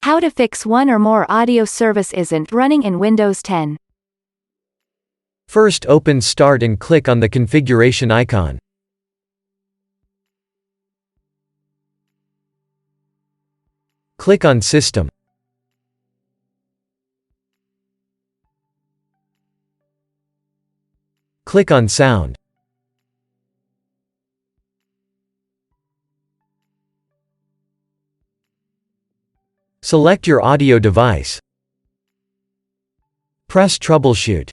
How to fix one or more audio service isn't running in Windows 10. First, open Start and click on the configuration icon. Click on System. Click on Sound. Select your audio device. Press Troubleshoot.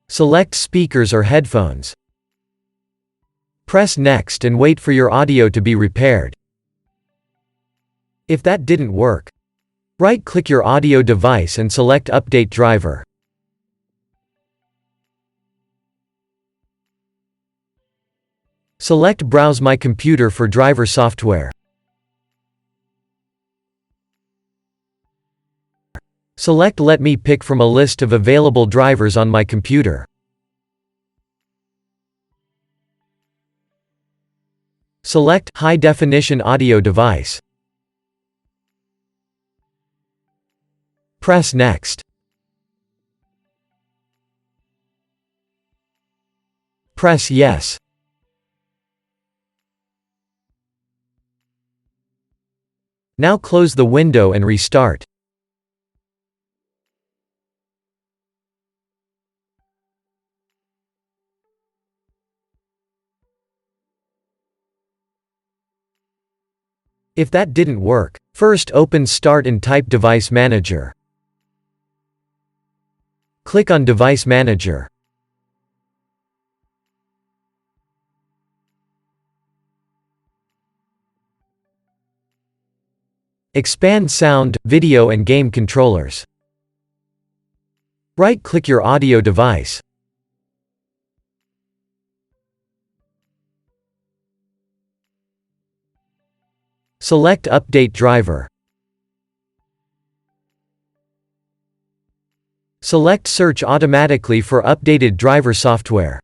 Select speakers or headphones. Press Next and wait for your audio to be repaired. If that didn't work, right-click your audio device and select Update Driver. Select Browse My Computer for driver software. Select Let me pick from a list of available drivers on my computer. Select High Definition Audio Device. Press Next. Press Yes. Now close the window and restart. If that didn't work, first open Start and type Device Manager. Click on Device Manager. Expand Sound, Video and Game Controllers. Right-click your audio device. Select Update Driver. Select Search automatically for updated driver software.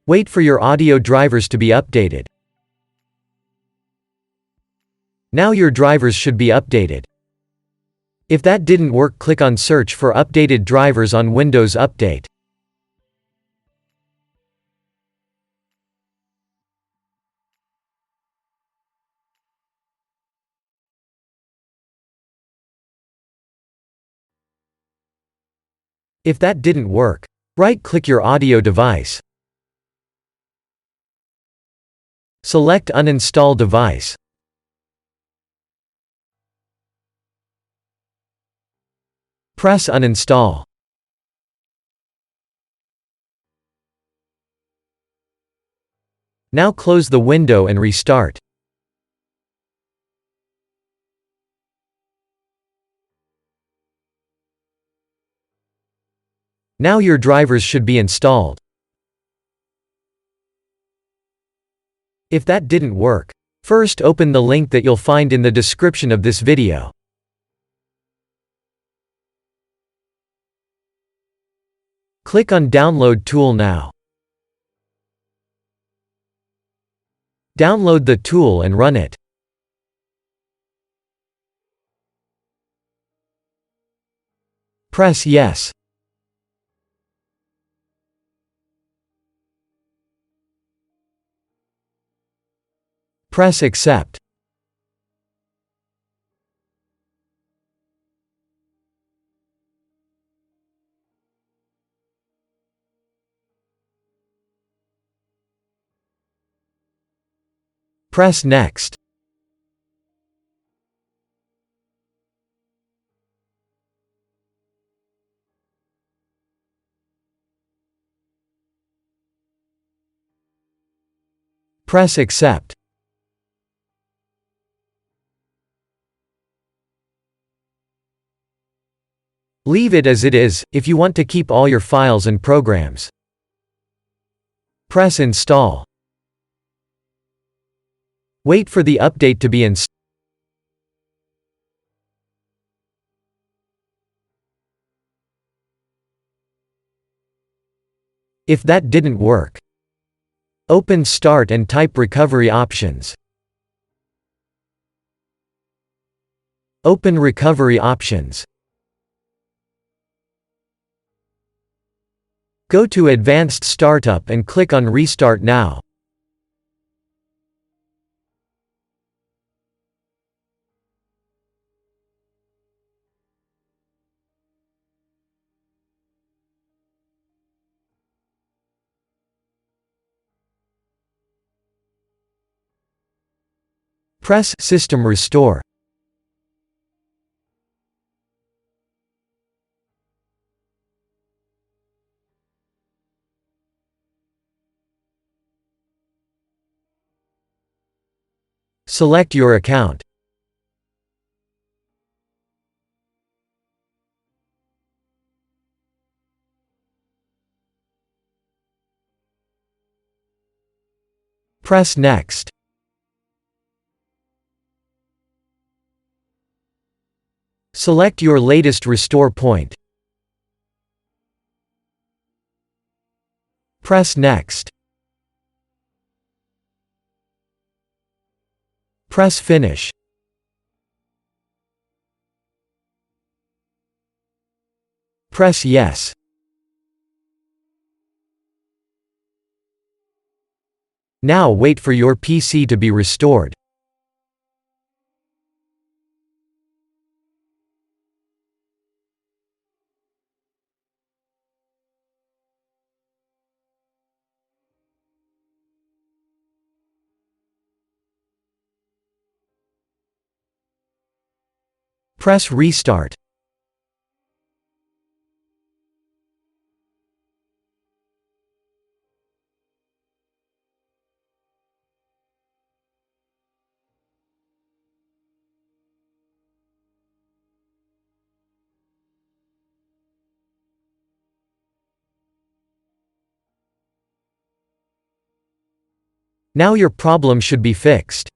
Wait for your audio drivers to be updated. Now your drivers should be updated. If that didn't work, click on Search for updated drivers on Windows Update. If that didn't work, right-click your audio device. Select Uninstall Device. Press Uninstall. Now close the window and restart. Now your drivers should be installed. If that didn't work, first open the link that you'll find in the description of this video. Click on Download Tool now. Download the tool and run it. Press Yes. Press Accept. Press Next. Press Accept. Leave it as it is, if you want to keep all your files and programs. Press Install. Wait for the update to be installed. If that didn't work, open Start and type Recovery Options. Open Recovery Options. Go to Advanced Startup and click on Restart Now. Press System Restore. Select your account. Press Next. Select your latest restore point. Press Next. Press Finish. Press Yes. Now wait for your PC to be restored. Press Restart. Now your problem should be fixed.